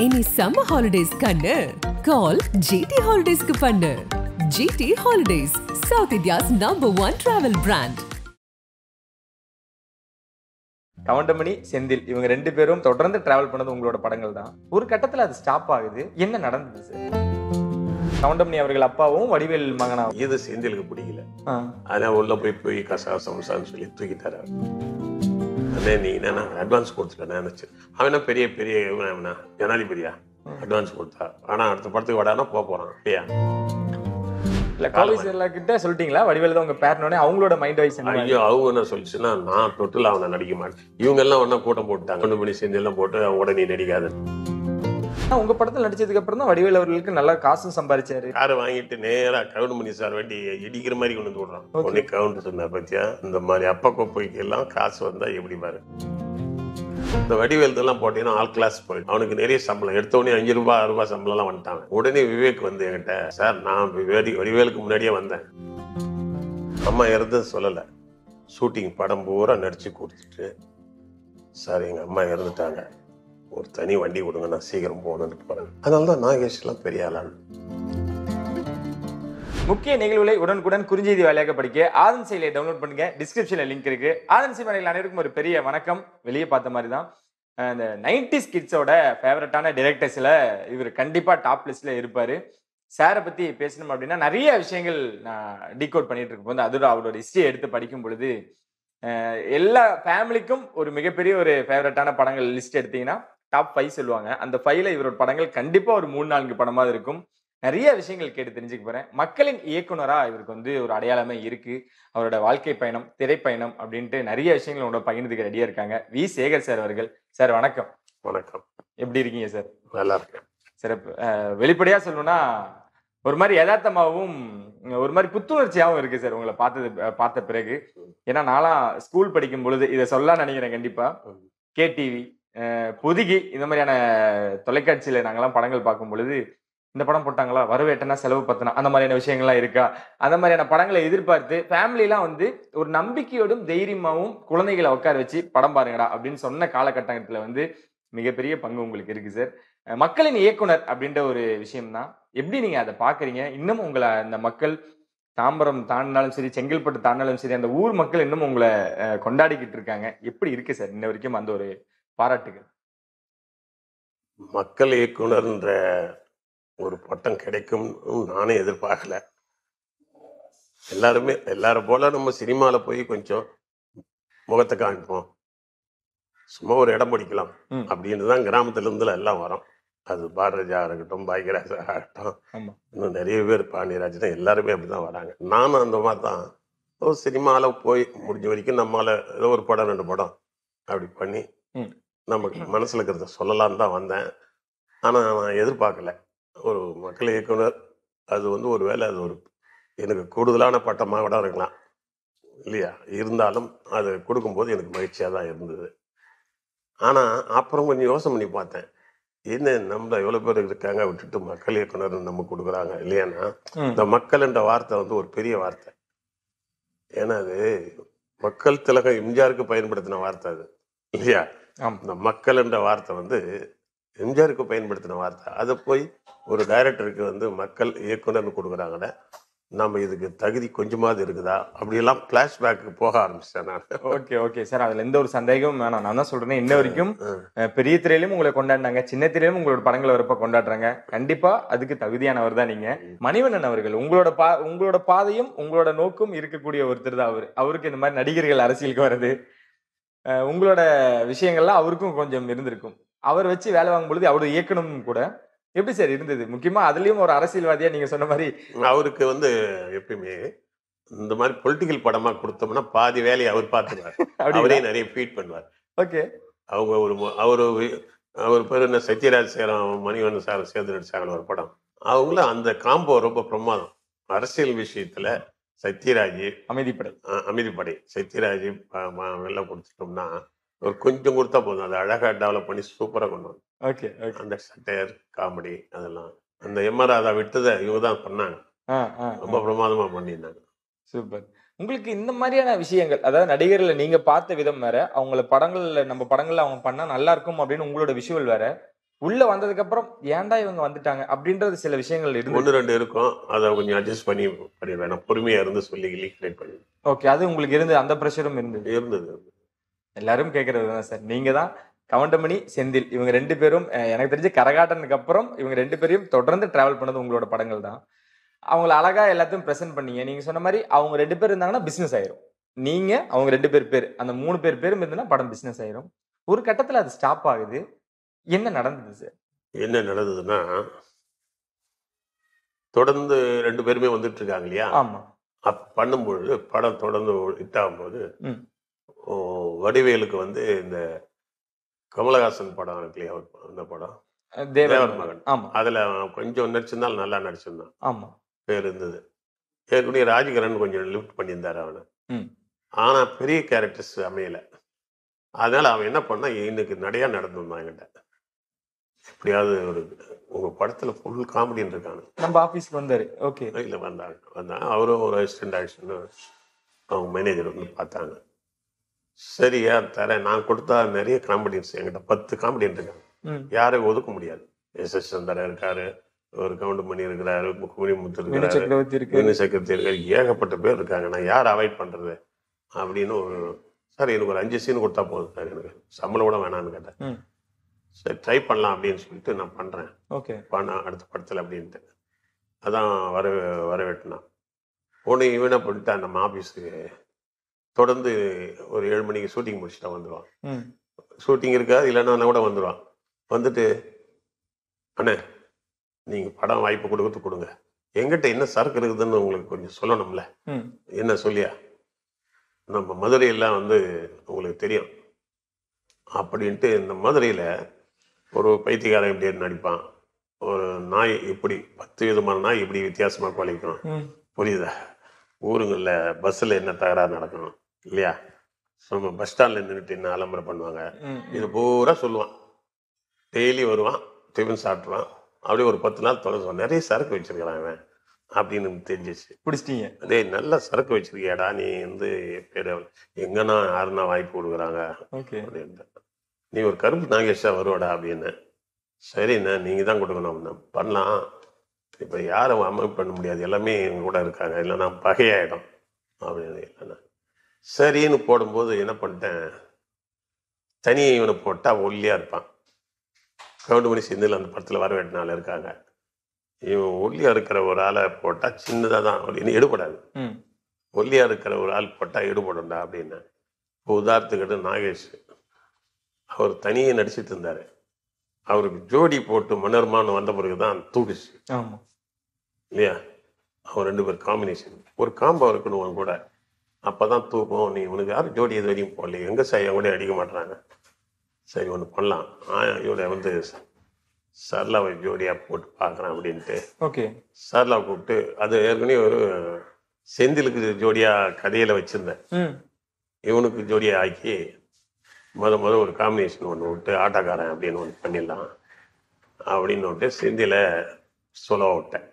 இனி summer holidays கண்ணு கால் GT ஹாலிடேஸ்க்கு பண்ணு. GT holidays, South India's #1 travel brand. Goundamani, Senthil இவங்க 2 பேரும் தொடர்ந்து டிராவல் பண்ணது உங்களோட படங்கள் தான். ஒரு கட்டத்துல அது ஸ்டாப் ஆகுது. என்ன நடந்தது சார்? கவுண்டமணி அவர்கள் அப்பாவும் வடிவேல் மகனாவும். இது செந்திலுக்கு பிடிக்கல. அதான் உள்ள போய் கசாசம்சான்னு சொல்லி தூக்கிட்டாரு. அதே நீ என்ன அட்வான்ஸ் கொடுத்துட்டேன் நினைச்சு. அவனா பெரிய பெரிய ஜனாதிபதியா அட்வான்ஸ் கொடுத்தா. ஆனா அடுத்த படத்துக்கு வடானா போறான் இல்லையா? இல்ல காலேஜ் கிட்ட சொல்லிட்டீங்களா வடிவேல் தான் உங்க பேரனோனே? அவங்களோட மைண்ட் வைஸ் ஐயோ அவங்க என்ன சொல்லிச்சுன்னா, நான் டோட்டலா அவனை நடிக்க மாட்டேன். இவங்க எல்லாம் ஒன்னா கூட்டம் போட்டாங்க. கவுண்டமணி செந்தில் போட்டு அவங்க கூட நீ நடிக்காது. உங்க படத்துல நடிச்சதுக்கு அப்புறம் தான் வடிவேல் அவர்களுக்கு நல்லா காசும் சம்பாதிச்சாரு. காரை வாங்கிட்டு நேரா கவுண்டமணி சார் வண்டி இடிக்கிற மாதிரி கொண்டு வந்து விடுறான். உடனே கவுண்டர் சொன்னார், பத்தியா இந்த மாதிரி அப்பா கோப்பைக்கு எல்லாம் காசு வந்தா எப்படி பாரு. இந்த வடிவேல் போட்டீங்கன்னா ஆல் கிளாஸ் போயிடும். அவனுக்கு நிறைய சம்பளம் எடுத்தவொடனே 5 ரூபாய் 6 ரூபாய் சம்பளம் எல்லாம் வந்துட்டாங்க. உடனே விவேக் வந்து என்கிட்ட, சார் நான் வடிவேலுக்கு முன்னாடியே வந்தேன், அம்மா இறந்தது சொல்லல, ஷூட்டிங் படம் பூரா நடிச்சு கொடுத்துட்டு, சார் எங்க அம்மா இறந்துட்டாங்க, ஒரு தனி வண்டி கொடுங்க, நான் சீக்கிரம் போகணும்னு போறேன். அதனாலதான் நாகேஷ் எல்லாம் பெரிய ஆளான. முக்கிய நிகழ்வுகளை உடனுக்குடன் குறுஞ்செய்தி வாயிலாக படிக்க ஆதன் செயலியை டவுன்லோட் பண்ணுங்க. டிஸ்கிரிப்ஷன்ல லிங்க் இருக்கு. ஆதன் செயலியில் அனைவருக்கும் ஒரு பெரிய வணக்கம். வெளியே பார்த்த மாதிரி தான் இந்த 90s கிட்ஸோட ஃபேவரட்டான டிரெக்டர்ஸ்ல இவர் கண்டிப்பா டாப் லிஸ்ட்ல இருப்பாரு. சாரை பத்தி பேசணும் அப்படின்னா நிறைய விஷயங்கள் நான் டீகோட் பண்ணிட்டு இருக்கும். அதோட அவரோட ஹிஸ்டரி எடுத்து படிக்கும் பொழுது எல்லா ஃபேமிலிக்கும் ஒரு மிகப்பெரிய ஒரு ஃபேவரட்டான படங்கள் லிஸ்ட் எடுத்தீங்கன்னா டாப் 5 சொல்லுவாங்க. அந்த 5ல இவரோட படங்கள் கண்டிப்பா ஒரு 3-4 படமா இருக்கும். நிறைய விஷயங்கள் கேட்டு தெரிஞ்சுக்க போறேன். மக்களின் இயக்குனரா இவருக்கு ஒரு அடையாளமே இருக்கு. அவரோட வாழ்க்கை பயணம், திரைப்பயணம் அப்படின்ட்டு நிறைய விஷயங்கள் உங்களோட பகிர்ந்துக்க ரெடியா இருக்காங்க. வி. சேகர் சார் அவர்கள். சார் வணக்கம். வணக்கம். எப்படி இருக்கீங்க சார்? நல்லா இருக்கேன். சிறப்பு. வெளிப்படையா சொல்லணும்னா ஒரு மாதிரி யதார்த்தமாகவும் ஒரு மாதிரி புத்துணர்ச்சியாகவும் இருக்கு சார் உங்களை பார்த்த பிறகு. ஏன்னா நான்லாம் ஸ்கூல் படிக்கும் பொழுது இதை சொல்லலாம் நினைக்கிறேன். கண்டிப்பா KTV, பொதிகை இந்த மாதிரியான தொலைக்காட்சியில நாங்கெல்லாம் படங்கள் பார்க்கும் பொழுது, இந்த படம் போட்டாங்களா, வரவேட்டனா செலவு பத்தனா, அந்த மாதிரியான விஷயங்கள்லாம் இருக்கா, அந்த மாதிரியான படங்களை எதிர்பார்த்து ஃபேமிலிலாம் ஒரு நம்பிக்கையோடும் தைரியமாவும் குழந்தைகளை உட்கார வச்சு படம் பாருங்கடா அப்படின்னு சொன்ன காலகட்டத்துல மிகப்பெரிய பங்கு உங்களுக்கு இருக்கு சார். மக்களின் இயக்குனர் அப்படின்ற ஒரு விஷயம் தான். எப்படி நீங்க அதை பாக்குறீங்க? இன்னும் உங்களை அந்த மக்கள் தாம்பரம் தாண்டினாலும் சரி, செங்கல்பட்டு தாண்டினாலும் சரி, அந்த ஊர் மக்கள் இன்னும் உங்களை கொண்டாடிக்கிட்டு இருக்காங்க. எப்படி இருக்கு சார் இன்ன வரைக்கும் அந்த ஒரு பாராட்டுகள்? மக்கள் இயக்குனர்ன்ற ஒரு பட்டம் கிடைக்கும் நானே எதிர்பார்க்கல. எல்லாரும் போல நம்ம சினிமால போய் கொஞ்சம் முகத்தை காமிப்போம், சும்மா ஒரு இடம் பிடிக்கலாம் அப்படின்னு தான் கிராமத்துல இருந்து எல்லாம் வரோம். அது பாரதிராஜா இருக்கட்டும், பாக்யராஜா ஆகட்டும், இன்னும் நிறைய பேர், பாண்டியராஜன், எல்லாருமே அப்படிதான் வராங்க. நானும் அந்த மாதிரி தான் சினிமால போய் முடிஞ்ச வரைக்கும் நம்மளால ஏதோ ஒரு படம் 2 படம் அப்படி பண்ணி நமக்கு மனசுல இருக்கிறத சொல்லலான்னு தான் வந்தேன். ஆனா நான் எதிர்பார்க்கல. ஒரு மக்கள் இயக்குனர் அது ஒரு வேளை அது எனக்கு கூடுதலான பட்டமாக கூட இருக்கலாம் இல்லையா? இருந்தாலும் அது கொடுக்கும்போது எனக்கு மகிழ்ச்சியா தான் இருந்தது. ஆனா அப்புறம் கொஞ்சம் யோசனை பண்ணி பார்த்தேன், என்ன நம்ம எவ்வளவு பேர் இருக்காங்க, விட்டுட்டு மக்கள் இயக்குனர் நம்ம கொடுக்குறாங்க இல்லையானா? இந்த மக்கள் என்ற வார்த்தை ஒரு பெரிய வார்த்தை. ஏன்னா அது மக்கள் திலகம் எம்ஜிஆருக்கு பயன்படுத்தின வார்த்தை அது இல்லையா? இந்த மக்கள் என்ற வார்த்தை எம்ஜிஆருக்கு பயன்படுத்தின வார்த்தை. அதை போய் ஒரு டைரக்டருக்கு மக்கள் இயக்குனர்னு கொடுக்குறாங்கன்னு, நம்ம இதுக்கு தகுதி கொஞ்சமாவது இருக்குதா அப்படியெல்லாம் பிளாஷ்பேக்கு போக ஆரம்பிச்சேன் நான். ஓகே சார், அதுல எந்த ஒரு சந்தேகமும் வேணாம். நான் தான் சொல்றேன், இன்ன வரைக்கும் பெரிய திரையிலும் உங்களை கொண்டாடினாங்க, சின்ன திரையிலும் உங்களோட படங்களை வரப்ப கொண்டாடுறாங்க. கண்டிப்பா அதுக்கு தகுதியானவர் தான் நீங்க. மணிவண்ணன் அவர்கள் உங்களோட பாதையும் உங்களோட நோக்கும் இருக்கக்கூடிய ஒருத்தர் தான் அவருக்கு இந்த மாதிரி நடிகர்கள் அரசியலுக்கு வர்றது, உங்களோட விஷயங்கள்லாம் அவருக்கும் கொஞ்சம் இருந்திருக்கும். அவர் வச்சு வேலை வாங்கும் பொழுது அவரோட இயக்கணும் கூட எப்படி சார் இருந்தது? முக்கியமா அதுலயும் ஒரு அரசியல்வாதியா நீங்க சொன்ன மாதிரி அவருக்கு எப்பயுமே இந்த மாதிரி பொலிட்டிக்கல் படமா கொடுத்தோம்னா பாதி வேலையை அவர் பார்த்துருவார். அவரே நிறைய ஃபீட் பண்ணுவார். ஓகே. அவர் பேர் என்ன, சத்யராஜ் சேரம் மணிவண்ணன் சார் சேர்ந்து நடிச்சாங்க ஒரு படம். அவங்களும் அந்த காம்போ ரொம்ப பிரமாதம். அரசியல் விஷயத்துல சத்யராஜ் அமைதிப்படை சத்யராஜ் வெளில கொடுத்துட்டோம்னா ஒரு கொஞ்சம் கொடுத்தா போதும், அதை அழகா டெவலப் பண்ணி சூப்பரா கொண்டு வந்து அந்த சட்டையர் காமெடி அதெல்லாம் அந்த எம்ஆர் ராதா விட்டதை இவங்க தான் பண்ணாங்க. ரொம்ப பிரமாதமா பண்ணியிருந்தாங்க. சூப்பர். உங்களுக்கு இந்த மாதிரியான விஷயங்கள், அதாவது நடிகர்களை நீங்க பார்த்த விதம் வேற, அவங்கள நம்ம படங்கள்ல அவங்க பண்ணா நல்லா இருக்கும் அப்படின்னு உங்களோட விஷுவல் வேற. உள்ள வந்ததுக்கு அப்புறம் ஏன்டா இவங்க வந்துட்டாங்க அப்படின்றது சில விஷயங்கள் இருந்து. 1-2 இருக்கும், அதை கொஞ்சம் அட்ஜஸ்ட் பண்ணிடுவேன். நான் பொறுமையா இருந்து சொல்லி கிரியேட் பண்ணி. ஓகே, அது உங்களுக்கு இருந்து அந்த ப்ரெஷரும் இருந்தது. எல்லாரும் கேட்கறது தான் சார். நீங்க தான் கவுண்டமணி, செந்தில் இவங்க 2 பேரும் எனக்கு தெரிஞ்ச கரகாட்டனுக்கு அப்புறம் இவங்க 2 பேரையும் தொடர்ந்து டிராவல் பண்ணது உங்களோட படங்கள் தான். அவங்கள அழகா எல்லாத்தையும் பிரசன்ட் பண்ணீங்க. நீங்க சொன்ன மாதிரி அவங்க 2 பேர் இருந்தாங்கன்னா பிசினஸ் ஆயிரும். நீங்க அவங்க 2 பேர் அந்த 3 பேரும் இருந்ததுன்னா படம் பிசினஸ் ஆயிரும். ஒரு கட்டத்துல அது ஸ்டாப் ஆகுது. என்ன நடந்தது சார்? என்ன நடந்ததுன்னா, தொடர்ந்து 2 பேருமே வந்துட்டு இருக்காங்க இல்லையா? ஆமா. பண்ணும்பொழுது படம் தொடர்ந்து ஹிட் ஆகும்போது வடிவேலுக்கு வந்து இந்த கமலஹாசன் படம் இருக்கு இல்லையா, அந்த படம் தேவர் மகன். ஆமா. அதுல கொஞ்சம் நடிச்சிருந்தாலும் நல்லா நடிச்சிருந்தான். ஆமா. பேர் இருந்தது. ஏற்கனவே ராஜகிரண் கொஞ்சம் லிஃப்ட் பண்ணியிருந்தாரு அவனை. ஆனா பெரிய கேரக்டர்ஸ் அமையல. அதனால அவன் என்ன பண்ணா, இன்னைக்கு நடையா நடந்து வந்தான் என்கிட்ட. எப்படியாவது ஒரு உங்க படத்துல ஃபுல் காமெடின்னு இருக்கானு. நம்ம ஆபீஸ்க்கு வந்தாரு. ஓகே. இல்ல வந்தான் அவரும் ஒரு அசிஸ்டன்ட் ஆக்ஷன் அவங்க மேனேஜர் வந்து பார்த்தாங்க. சரியா தரேன், நான் கொடுத்தா நிறைய காமெடியன்ஸ் என்கிட்ட 10 காமெடியன் இருக்காங்க, யாரையும் ஒதுக்க முடியாது. எஸ் சந்திரன் இருக்காரு, ஒரு கவுண்டமணி இருக்கிறாரு, முத்து இருக்காரு, சக்கரவர்த்தி இருக்காரு, ஏகப்பட்ட பேர் இருக்காங்க. நான் யாரை அவாய்ட் பண்றது அப்படின்னு ஒரு சார் எனக்கு ஒரு 5 சீன் கொடுத்தா போதும் சார், எனக்கு சம்பளம் கூட வேணான்னு கேட்டேன். சரி ட்ரை பண்ணலாம் அப்படின்னு சொல்லிட்டு நான் பண்றேன். ஓகே பண்ண அடுத்த படத்துல அப்படின்ட்டு அதான் வரவேட்டினான். ஒன்று இவனை பண்ணிட்டு நம்ம ஆஃபீஸுக்கு தொடர்ந்து ஒரு 7 மணிக்கு ஷூட்டிங் முடிச்சுட்டா வந்துடுவான். ஷூட்டிங் இருக்காது, இல்லைன்னா கூட வந்துடுவான். வந்துட்டு அண்ணே நீங்கள் படம் வாய்ப்பு கொடுங்க, எங்கிட்ட என்ன சரக்கு இருக்குதுன்னு உங்களுக்கு கொஞ்சம் சொல்லணும்ல. என்ன சொல்லியா, நம்ம மதுரையெல்லாம் வந்து உங்களுக்கு தெரியும் அப்படின்ட்டு. இந்த மதுரையில் ஒரு பைத்தியக்காரன் இப்படி நடிப்பான், ஒரு நாய் இப்படி 10 விதமான நாய் இப்படி வித்தியாசமாக குலைக்கும், புரியுதா? ஊருங்களில் பஸ்ஸில் என்ன தகராறு நடக்கும் இல்லையா, நம்ம பஸ் ஸ்டாண்டில் நின்றுட்டு என்ன அலம்பரம் பண்ணுவாங்க, இது பூரா சொல்லுவான். டெய்லி வருவான், டிஃபன் சாப்பிட்ருவான், அப்படியே ஒரு 10 நாள் தொடர்ந்து நிறைய சரக்கு வச்சிருக்கிறான் அவன் அப்படின்னு தெரிஞ்சிச்சு. பிடிச்சிட்டீங்க? அதே நல்ல சரக்கு வச்சிருக்கியாடா நீ வந்து எங்கன்னா யாருன்னா வாய்ப்பு கொடுக்குறாங்க அப்படின்ட்டு. நீ ஒரு கருப்பு நாகேஷா வருவாடா அப்படின்னு. சரிண்ணா நீங்கள் தான் கொடுக்கணும் அப்படின்னா பண்ணலாம், இப்போ யாரும் அமைப்பு பண்ண முடியாது, எல்லாமே எங்க கூட இருக்காங்க, இல்லைன்னா பகையாயிடும் அப்படின்னு. இல்லைண்ணா சரின்னு போடும்போது என்ன பண்ணிட்டேன், தனியை இவனை போட்டால் ஒல்லியாக இருப்பான். கவுண்டமணி செந்தில் அந்த படத்தில் வரவேட்டினால இருக்காங்க. இவன் ஒல்லியாக இருக்கிற ஒரு ஆளை போட்டால் சின்னதாக தான் எடுபடாது, ஒல்லியாக இருக்கிற ஒரு ஆள் போட்டால் எடுபடும்டா அப்படின்னு. இப்போ உதாரணத்துக்கிட்ட நாகேஷ் அவர் தனியே நடிச்சிட்டு இருந்தார். அவருக்கு ஜோடி போட்டு மன்னர்மான்னு வந்த பிறகு தான் தூக்குச்சு இல்லையா. அவன் 2 பேர் காம்பினேஷன், ஒரு காம்போ இருக்கணும் அவன் கூட, அப்போ தான் தூக்கும். நீ உனக்கு யாரும் ஜோடி எது வரையும் போடல, எங்கே சாயா கூட அடிக்க மாட்டாங்க. சரி ஒன்று பண்ணலாம், இவரை வந்து சரளாவை ஜோடியாக போட்டு பார்க்குறேன் அப்படின்ட்டு. ஓகே சரளாவை கூப்பிட்டு, அது ஏற்கனவே ஒரு செந்திலுக்கு ஜோடியாக கதையில் வச்சுருந்தேன், இவனுக்கு ஜோடியாக ஆக்கி முதல் ஒரு காம்பினேஷன் ஒன்று விட்டு ஆட்டோக்காரன் அப்படின்னு ஒன்று பண்ணிடலாம் அப்படின்னு விட்டு செந்தில சொல்ல விட்டேன்,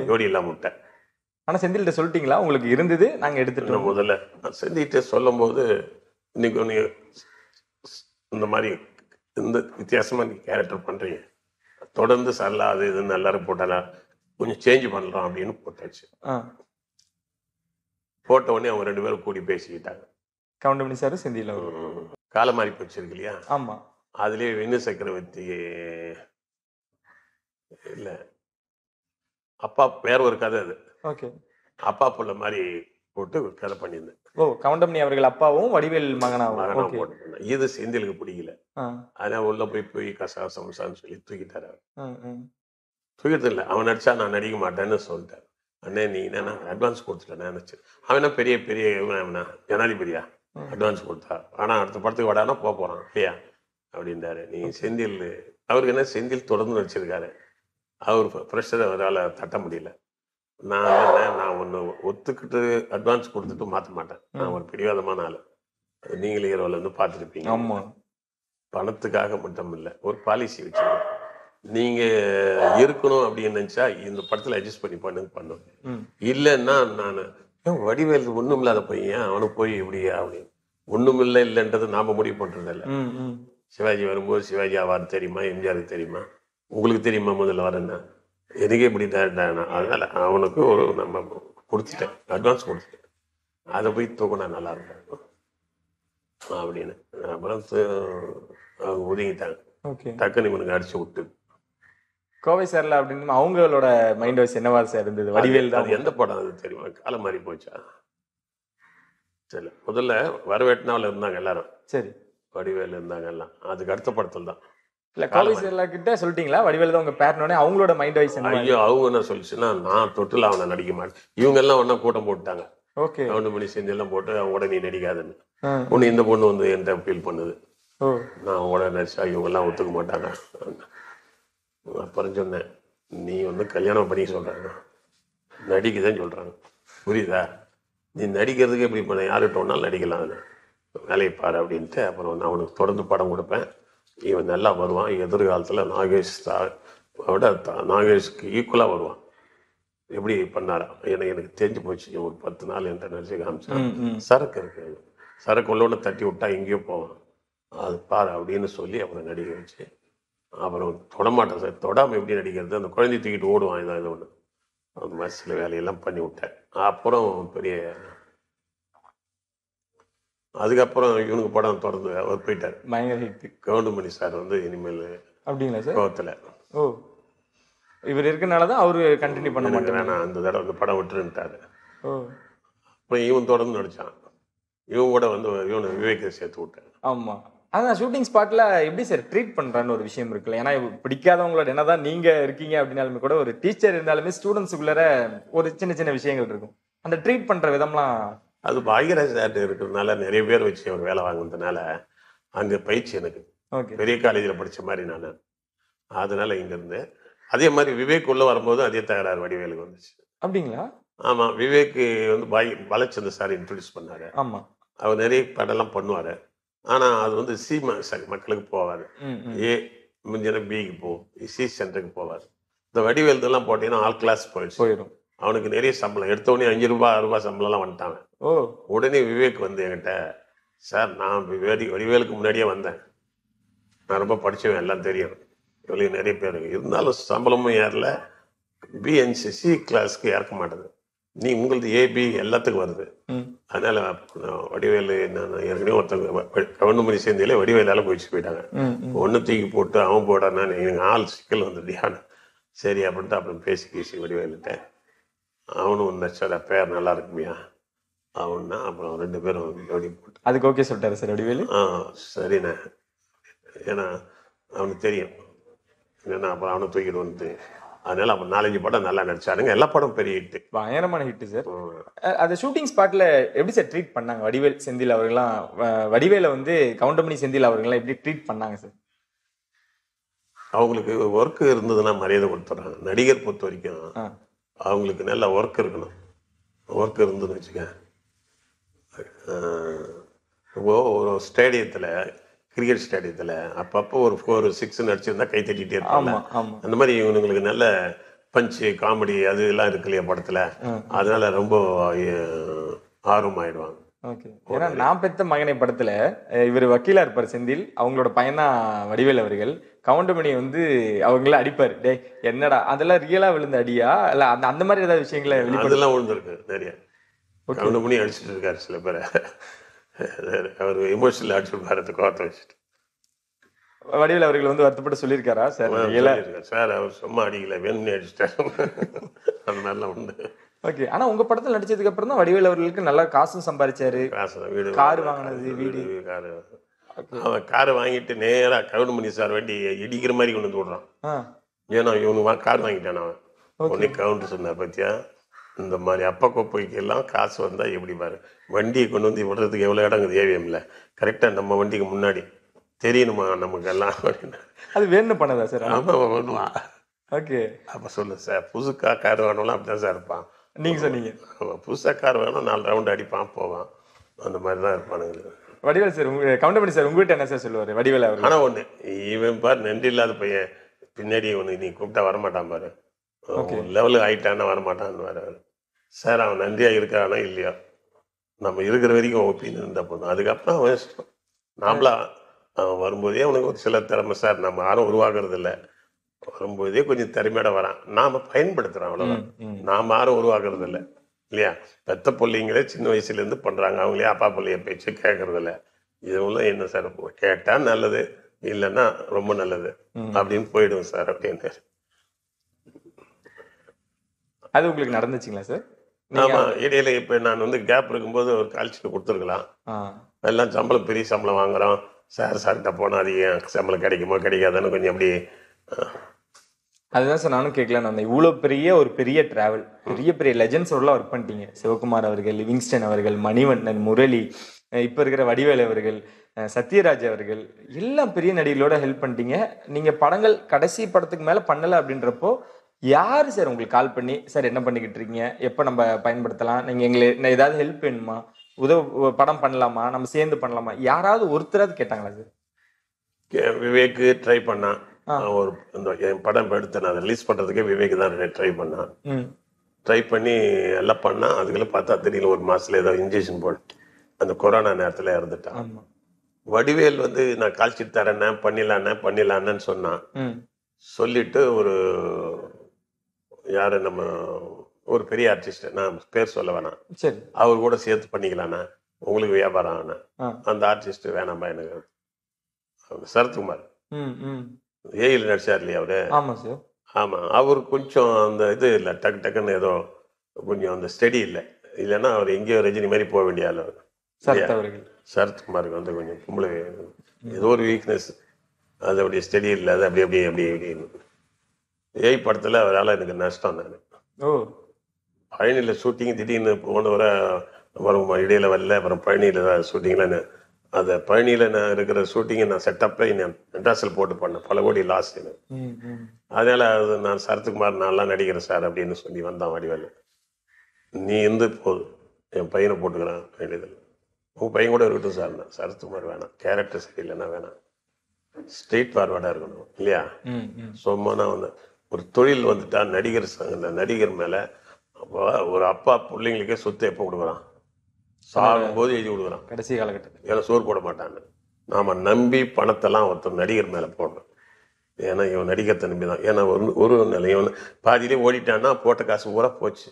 ஜோடி இல்லாமல் விட்டேன். ஆனால் செந்தில்கிட்ட சொல்லிட்டீங்களா உங்களுக்கு இருந்தது நாங்கள் எடுத்துட்டோம்? முதல்ல செந்தில்கிட்ட சொல்லும் போது, இன்னைக்கு நீ இந்த மாதிரி இந்த வித்தியாசமாக நீ கேரக்டர் பண்ணுறீங்க, தொடர்ந்து சரலா அது இதுன்னு எல்லாரும் போட்டாலாம் கொஞ்சம் சேஞ்ச் பண்ணலாம் அப்படின்னு போட்டாச்சு. போட்ட உடனே அவங்க 2 பேரும் கூடி பேசிக்கிட்டாங்க. கவுண்டமணி சார் செந்தில் காலம் மாறி போச்சிருக்கு இல்லையா. ஆமா. அதுலயே வினு சக்கரவர்த்தி இல்ல அப்பா வேற ஒரு கதை, அது ஓகே அப்பா புள்ள மாதிரி போட்டு ஒரு கதை பண்ணியிருந்தேன். ஓ கவுண்டமணி அவர்கள் அப்பாவும் வடிவேல் மகனாவும் போட்டு. இது செந்திலுக்கு பிடிக்கல, அதனால உள்ள போய் கசகசம்சான்னு சொல்லி தூக்கிட்டாரு. தூக்கிட்டு இல்லை, அவன் நடிச்சா நான் நடிக்க மாட்டேன்னு சொல்லிட்டேன். அண்ணே நீ என்ன அட்வான்ஸ் கொடுத்துட்டேன் நினைச்சு. அவனா பெரிய ஜனாதிபதியா அட்வான்ஸ் கொடுத்தா, ஆனா அடுத்த படத்துக்கு வாடானா போறான் இல்லையா அப்படின்றாரு. நீ செந்தில், அவருக்கு என்ன செந்தில் தொடர்ந்து நடிச்சிருக்காரு, அவர் ப்ரெஷர் அவரால் தட்ட முடியல. நான் ஒன்று ஒத்துக்கிட்டு அட்வான்ஸ் கொடுத்துட்டு மாற்ற மாட்டேன், நான் ஒரு பிடிவாதமான ஆள். அது நீங்களே ஹீரோவில் வந்து பார்த்துருப்பீங்க. ஆமாம், பணத்துக்காக மட்டும் இல்லை, ஒரு பாலிசி வச்சுருக்கேன். நீங்க இருக்கணும் அப்படின்னு நினைச்சா இந்த படத்துல அட்ஜஸ்ட் பண்ணி பண்ணும், இல்லைன்னா நான் வடிவேல் ஒண்ணும் இல்லாத பையன் அவனுக்கு போய் இப்படியா அப்படின்னு. ஒண்ணும் இல்லைன்றது நாம முடிவு பண்றது இல்லை. சிவாஜி வரும்போது சிவாஜி அவார்டு தெரியுமா, எம்ஜிஆருக்கு தெரியுமா, உங்களுக்கு தெரியுமா முதல்ல வரேன்னா, எனக்கே இப்படி அதனால அவனுக்கு ஒரு நம்ம கொடுத்துட்டேன், அட்வான்ஸ் கொடுத்துட்டேன், அதை போய் தூக்கினா நல்லா இருக்கும் அப்படின்னு. அப்புறம் அவங்க ஒதுங்கிட்டாங்க. ஓகே. டக்குன்னு இவனுக்கு அடிச்சு விட்டு. கோவை சார்ல அப்படின்னு அவங்களோட மைண்ட் வாய்ஸ் என்னவா சார் இருந்தது? வடிவேல் தான். எந்த படம் அது தெரியுமா? காலம் மாறி போச்சா? சரி, முதல்ல வரவேட்னாவில் இருந்தாங்க எல்லாரும். சரி. வடிவேல் இருந்தாங்க எல்லாம். அதுக்கு அடுத்த படத்தில் தான். இல்ல கோவை சார்ல கிட்ட சொல்லிட்டீங்களா வடிவேல் தான் உங்க பேர்னோடனே? அவங்களோட மைண்ட் வாய்ஸ் என்ன? ஐயோ, அவங்க என்ன சொல்லிச்சுன்னா, நான் தொட்டில் அவனை நடிக்க மாட்டேன். இவங்க எல்லாம் ஒன்னா கூட்டம் போட்டாங்க. ஓகே. கவுண்டமணி செஞ்சு எல்லாம் போட்டு அவங்க கூட நீ நடிக்காதுன்னு. பொண்ணு இந்த பொண்ணு வந்து என்கிட்ட ஃபீல் பண்ணுது, நான் அவங்க கூட நடிச்சா இவங்க எல்லாம் ஒத்துக்க மாட்டாங்க. அப்புறம் சொன்னேன், நீ வந்து கல்யாணம் பண்ணி சொல்றாங்க, நடிக்கதான் சொல்றாங்க, புரியுதா? நீ நடிக்கிறதுக்கு எப்படி பண்ண, யாருகிட்ட ஒன்றாலும் நடிக்கலாம், அது வேலையை பாரு அப்படின்ட்டு. அப்புறம் நான் அவனுக்கு தொடர்ந்து படம் கொடுப்பேன். இவன் நல்லா வருவான். எதிர்காலத்தில் நாகேஷ் விட நாகேஷ்க்கு ஈக்குவலாக வருவான். எப்படி பண்ணாரா எனக்கு தெரிஞ்சு போச்சு. ஒரு 10 நாள் என்கிட்ட நடிச்சு காமிச்சான். சரக்கு இருக்கு, சரக்கு உள்ளோட தட்டி விட்டா எங்கேயோ போவான், அது பாரு அப்படின்னு சொல்லி அப்புறம் நடிக்க வச்சு. அப்புறம் தொடமாட்டேன் சார், தொடாமல் எப்படி நடிக்கிறது, அந்த குழந்தை தூக்கிட்டு ஓடுவான், இதான் ஒன்று. அந்த மாதிரி சில வேலையெல்லாம் பண்ணி விட்டேன். அப்புறம் பெரிய அதுக்கப்புறம் இவனுக்கு படம் தொடர்ந்து அவர் போயிட்டார். பயங்கர ஹிட். கவுண்டமணி சார் வந்து இனிமேல் அப்படிங்களா சார்? கோவத்தில். ஓ, இவர் இருக்கனாலதான் அவரு கண்டினியூ பண்ண மாட்டேன், வேணாம் அந்த தடவை அந்த படம் விட்டுருன்ட்டாரு. ஓ. அப்புறம் இவன் தொடர்ந்து நடிச்சான். இவன் கூட வந்து இவனை விவேக்கை சேர்த்து விட்டேன். ஆமா. அதான் ஷூட்டிங் ஸ்பாட்ல எப்படி சார் ட்ரீட் பண்றான்னு ஒரு விஷயம் இருக்குல்ல. ஏன்னா பிடிக்காதவங்களோட என்னதான் நீங்க இருக்கீங்க அப்படின்னாலுமே கூட ஒரு டீச்சர் இருந்தாலுமே ஸ்டூடெண்ட்ஸுக்குள்ளார ஒரு சின்ன சின்ன விஷயங்கள் இருக்கும். அந்த ட்ரீட் பண்ற விதம்லாம் அது பாக்யராஜ் சார் இருக்கிறதுனால, நிறைய பேர் வச்சு அவர் வேலை வாங்கினதுனால அங்கே பயிற்சி எனக்கு. பெரிய காலேஜில் படித்த மாதிரி நான், அதனால இங்க இருந்து அதே மாதிரி விவேக் உள்ள வரும்போது அதே தகராறு வடிவேலுக்கு வந்துச்சு. அப்படிங்களா? ஆமா, விவேக் வந்து பாலச்சந்தர் சார் இன்ட்ரடியூஸ் பண்ணாரு. ஆமா, அவர் நிறைய படம்லாம் பண்ணுவாரு. ஆனா அது வந்து சி மக்களுக்கு போவாரு, ஏ முடிஞ்சா பிக்கு போகும், சி சென்டருக்கு போவார். இந்த வடிவேல்தெல்லாம் போட்டீங்கன்னா ஆல் கிளாஸ் போயிடும். அவனுக்கு நிறைய சம்பளம் எடுத்தவொடனே 5 ரூபாய் 6 ரூபாய் சம்பளம்லாம் வந்துட்டாங்க. உடனே விவேக் வந்து என்கிட்ட, சார் நான் வடிவேலுக்கு முன்னாடியே வந்தேன், நான் ரொம்ப படிச்சவன், எல்லாம் தெரியும், இவ்வளோ நிறைய பேர் இருந்தாலும் சம்பளமும் ஏறல, பிஎன்சிசி கிளாஸ்க்கு இறக்க மாட்டேது, நீ உங்களது ஏபி எல்லாத்துக்கும் வருது. அதனால வடிவேலு நான் ஏற்கனவே ஒருத்தவங்க கவுண்டமணி சேர்ந்தையில வடிவேலால போயிட்டாங்க. ஒன்று தூக்கி போட்டு அவன் போடானா எனக்கு ஆள் சிக்கல் வந்துட்டியான்னு. சரி அப்படின்ட்டு அப்புறம் பேசி வடிவேலுட்டேன். அவனும் வந்தாச்சா பேர் நல்லா இருக்குமியா அவன்னா. அப்புறம் 2 பேரும் ஜோடி போட்டு அதுக்கு ஓகே சொல்லிட்டாரு சார் வடிவேலு. சரிண்ணே, ஏன்னா அவனுக்கு தெரியும் ஏன்னா. அப்புறம் அவனை தூக்கிட்டு வந்து அதனால அப்புறம் 4-5 படம் நல்லா நடிச்சானுங்க. எல்லா படம் பெரிய ஹிட், பயங்கரமான ஹிட் சார். அந்த ஷூட்டிங் ஸ்பாட்ல எப்படி சார் ட்ரீட் பண்ணாங்க வடிவேல் செந்தில் அவர்கள்லாம்? வடிவேல வந்து கவுண்டமணி செந்தில் அவர்கள்லாம் எப்படி ட்ரீட் பண்ணாங்க சார்? அவங்களுக்கு ஒர்க் இருந்ததுன்னா மரியாதை கொடுத்துட்றாங்க. நடிகர் பொறுத்த வரைக்கும் அவங்களுக்கு நல்ல ஒர்க் இருக்கணும். ஒர்க் இருந்ததுன்னு வச்சுக்க, ஒரு ஸ்டேடியத்தில், கிரிக்கெட் ஸ்டேடியத்தில் அப்பப்போ ஒரு 4-6 நடிச்சிருந்தா கை தட்டிகிட்டே இருப்பாங்க. அந்த மாதிரி இவங்களுக்கு நல்ல பஞ்சு காமெடி அது எல்லாம் இருக்கு இல்லையா படத்தில், அதனால ரொம்ப ஆர்வமாயிடுவாங்க. ஓகே. ஏன்னா நான் பெத்த மகனை படத்துல இவர் வக்கீலா இருப்பார் செந்தில், அவங்களோட பையனா வடிவேல் அவர்கள். கவுண்டமணி வந்து அவங்கள அடிப்பாரு, டே என்னடா அதெல்லாம் ரியலா விழுந்த அடியா இல்ல அந்த மாதிரி ஏதாவது விஷயங்களை அதெல்லாம் விழுந்திருக்கு நிறைய. கவுண்டமணி அடிச்சுட்டு இருக்காரு சில பேரை, அவர் எமோஷனல் அடிச்சுருப்பாரு அந்த கோவத்தை வச்சுட்டு. வடிவேல் அவர்கள் வந்து வருத்தப்பட்டு சொல்லியிருக்காரா சார்? சார் அவர் சும்மா அடிக்கல, வேணும்னு அடிச்சுட்டாரு, அந்த மாதிரிலாம் உண்டு. ஓகே. ஆனா உங்க படத்துல நடிச்சதுக்கு அப்புறம் தான் வடிவேல் அவர்களுக்கு நல்லா காசும் சம்பாதிச்சாரு. வீடு, கார் வாங்கினது, வீடு, காரு. அவன் காரை வாங்கிட்டு நேரா கவுண்டமணி சார் வண்டி இடிக்கிற மாதிரி கொண்டு வந்து விடுறான். ஏன்னா இவனு கார் வாங்கிட்டான். அவன் உடனே கவுண்டர் சொன்னார், பத்தியா இந்த மாதிரி அப்பா கோப்பைக்கெல்லாம் காசு வந்தா எப்படி பாரு, வண்டியை கொண்டு வந்து விடுறதுக்கு எவ்வளவு இடங்குது ஏவிஎம்ல, கரெக்டா நம்ம வண்டிக்கு முன்னாடி தெரியணுமா நமக்கு எல்லாம். அது வேணும் பண்ணதா சார்? ஆமா பண்ணுவான். ஓகே. அப்ப சொல்லு சார், புதுக்கா கார் வேணும்லாம் அப்படிதான் சார் இருப்பான். நீங்க சொன்னீங்க புதுசா கார் வேணும், 4 ரவுண்ட் அடிப்பான் போவான், அந்த மாதிரி தான் இருப்பானுங்க. வடிவேல் சார் கவுண்டமணி சார் உங்ககிட்ட என்ன சார் சொல்லுவாரு வடிவேல் அவர்? ஆனா ஒண்ணு, இவன் பாரு நன்றி இல்லாத பையன், பின்னாடி ஒண்ணு நீ கூப்பிட்டா வரமாட்டான் பாரு, லெவலு ஆயிட்டான்னா வரமாட்டான்னு வர சார். அவன் நன்றியா இருக்கானா இல்லையா, நம்ம இருக்கிற வரைக்கும் ஒப்பின்னு இருந்தா போதும், அதுக்கப்புறம் அவன் இஷ்டம். நாமளா அவன் வரும்போதே அவனுக்கு ஒரு சில திறமை சார், நம்ம யாரும் உருவாக்குறது இல்லை, வரும்போதே கொஞ்சம் திறமையோட வரான், நாம பயன்படுத்துறோம், அவ்வளவுதான். நாம யாரும் உருவாக்குறது இல்லை இல்லையா? பெத்த பிள்ளைங்களே சின்ன வயசுல இருந்து பண்றாங்க, அவங்களே அப்பா பிள்ளைய பேச்சு கேட்கறது இல்லை. இதுவெல்லாம் என்ன சார், கேட்டா நல்லது, இல்லைன்னா ரொம்ப நல்லது அப்படின்னு போயிடுவோம் சார் அப்படின்னு. அது உங்களுக்கு நடந்துச்சுங்களா சார்? ஆமா, இடையில இப்ப நான் வந்து கேப் இருக்கும்போது ஒரு கால்ஷீட் கொடுத்துருக்கலாம். எல்லாம் சம்பளம், பெரிய சம்பளம் வாங்குறோம் சார், சார்கிட்ட போனா அதிகம் சம்பளம் கிடைக்குமோ கிடைக்காதான்னு கொஞ்சம் அப்படி. அதுதான் சார் நானும் கேட்கலான்னு வந்தேன். இவ்வளோ பெரிய ஒரு பெரிய டிராவல், பெரிய பெரிய லெஜண்ட்ஸோடலாம் ஒர்க் பண்ணிட்டீங்க. சிவகுமார் அவர்கள், லிவிங்ஸ்டன் அவர்கள், மணிவண்ணன், முரளி, இப்போ இருக்கிற வடிவேலு அவர்கள், சத்யராஜ் அவர்கள், எல்லாம் பெரிய நடிகளோட ஹெல்ப் பண்ணிட்டீங்க. நீங்கள் படங்கள் கடைசி படத்துக்கு மேலே பண்ணலை அப்படின்றப்போ யார் சார் உங்களுக்கு கால் பண்ணி, சார் என்ன பண்ணிக்கிட்டு இருக்கீங்க, எப்போ நம்ம பயன்படுத்தலாம், நீங்கள் எங்களை ஏதாவது ஹெல்ப் வேணுமா, படம் பண்ணலாமா, நம்ம சேர்ந்து பண்ணலாமா, யாராவது ஒருத்தராவது கேட்டாங்களா சார்? விவேக் ட்ரை பண்ணான். ஒரு என் படம் எடுத்து நான் ரிலீஸ் பண்றதுக்கே விவேக் தான் ட்ரை பண்ணான். ட்ரை பண்ணி எல்லாம் பண்ணா, அதுக்குள்ள பார்த்தா தெரியல, ஒரு மாசத்துல ஏதோ இன்ஜெக்ஷன் போட்டு அந்த கொரோனா நேரத்துல இறந்துட்டான். வடிவேல் வந்து நான் கால்ஷீட் தரேன்னு பண்ணிடலான்னு சொன்னான். சொல்லிட்டு ஒரு யாரு, நம்ம ஒரு பெரிய ஆர்டிஸ்ட், நான் பேர் சொல்ல வேணாம், சரி, அவர் கூட சேர்த்து பண்ணிக்கலாண்ணா, உங்களுக்கு வியாபாரம் ஆனா. அந்த ஆர்டிஸ்ட் வேணாம்பா எனக்கு. சரத்குமார் ஏயில் நடிச்சார் இல்லையா அவரு? ஆமா சார். ஆமா, அவர் கொஞ்சம் அந்த இது இல்லை, டக்குன்னு ஏதோ கொஞ்சம் அந்த ஸ்டடி இல்லை, இல்லைன்னா அவர் எங்கேயோ ரஜினி மாதிரி போக வேண்டிய ஆள் அவர். சரத்குமாருக்கு வந்து கொஞ்சம் கும்பல ஏதோ ஒரு வீக்னஸ், அது அப்படியே ஸ்டடி இல்லை, அது அப்படி ஏய் படத்துல அவரால் எனக்கு நஷ்டம் தானே. பழனியில் ஷூட்டிங் திடீர்னு போன வர வரும், இடையில வரல, அப்புறம் பழனியில் ஷூட்டிங்ல, அந்த பழனியில் நான் இருக்கிற ஷூட்டிங்கை நான் செட்டப்பில் மெட்ராஸில் போட்டு பண்ணேன், பல கோடி லாஸ். அதனால அது நான் சரத்குமார் நான்லாம் நடிக்கிறேன் சார் அப்படின்னு சொல்லி வந்தான் வடிவேலு. நீ இருந்து போதும், என் பையனை போட்டுக்கிறான் வேண்டியது, உங்கள் பையன் கூட இருக்கட்டும் சார். சரத்குமார் வேணாம், கேரக்டர் சரியில்லைன்னா வேணாம், ஸ்ட்ரெயிட் ஃபார்வர்டாக இருக்கணும் இல்லையா? சும்மானா வந்து ஒரு தொழில் வந்துட்டா நடிகர் இந்த நடிகர் மேலே அப்போ ஒரு அப்பா பிள்ளைங்களுக்கே சொத்து எப்போ கொடுக்குறான், சாகும்போது எழுதி கொடுக்குறான் கடைசி காலகட்டத்தில், ஏன்னா சோறு போட மாட்டான்னு. நாம நம்பி பணத்தெல்லாம் ஒருத்தர் நடிகர் மேலே போடணும், ஏன்னா இவன் நடிகத்தை நம்பி தான். ஏன்னா ஒரு நிலையம் பாதியிலே ஓடிட்டான்னா போட்ட காசு பூரா போச்சு.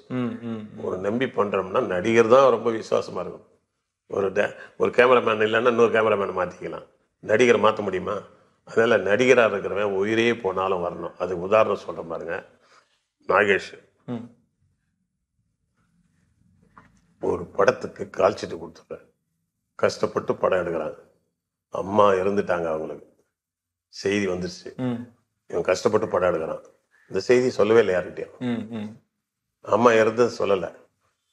ஒரு நம்பி பண்றோம்னா நடிகர் தான் ரொம்ப விசுவாசமா இருக்கும். ஒரு கேமராமேன் இல்லைன்னா இன்னொரு கேமராமேனை மாற்றிக்கலாம், நடிகரை மாற்ற முடியுமா? அதனால நடிகராக இருக்கிறவன் உயிரே போனாலும் வரணும். அதுக்கு உதாரணம் சொல்ற பாருங்க, நாகேஷ் ஒரு படத்துக்கு கால்ஷீட் கொடுத்துட்றேன், கஷ்டப்பட்டு படம் எடுக்கிறாங்க, அம்மா இறந்துட்டாங்க, அவங்களுக்கு செய்தி வந்துருச்சு, இவன் கஷ்டப்பட்டு படம் எடுக்கிறான், இந்த செய்தி சொல்லவே இல்லை யார்கிட்டயும், அம்மா இறந்தது சொல்லலை,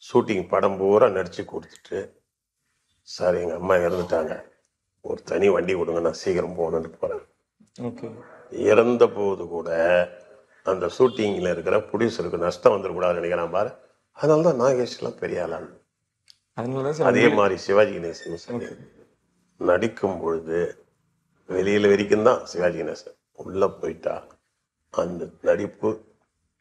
ஷூட்டிங் படம் பூரா நடிச்சு கொடுத்துட்டு, சார் எங்க அம்மா இறந்துட்டாங்க, ஒரு தனி வண்டி கொடுங்க, நான் சீக்கிரம் போகணுன்னு போறேன். இறந்த போது கூட அந்த ஷூட்டிங்ல இருக்கிற ப்ரொடியூசருக்கு நஷ்டம் வந்துடக்கூடாதுன்னு நினைக்கிறான் பாரு. அதனாலதான் நாகேஷ் எல்லாம் பெரிய ஆளான். அதே மாதிரி சிவாஜி கணேசன் நடிக்கும் பொழுது வெளியில வரைக்கும் தான் சிவாஜி கணேசன், உள்ள போயிட்டா அந்த நடிப்பு,